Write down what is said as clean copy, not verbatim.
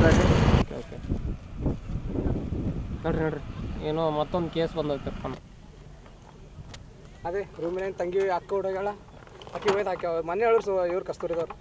Okay ನೋಡ್ರಿ ಏನೋ ಮತ್ತೊಂದು ಕೇಸ್ ಬಂದೈತಪ್ಪ. ಅದೇ ರೂಮಿನ ತಂಗಿ ಅಕ್ಕ ಹುಡುಗಳ ಅಕ್ಕಿ ಹೋಯ್ತು ಹಾಕಿ ಮನೆ ಹೇಳೋರು ಇವ್ರು ಕಸ್ತೂರಿದವ್ರು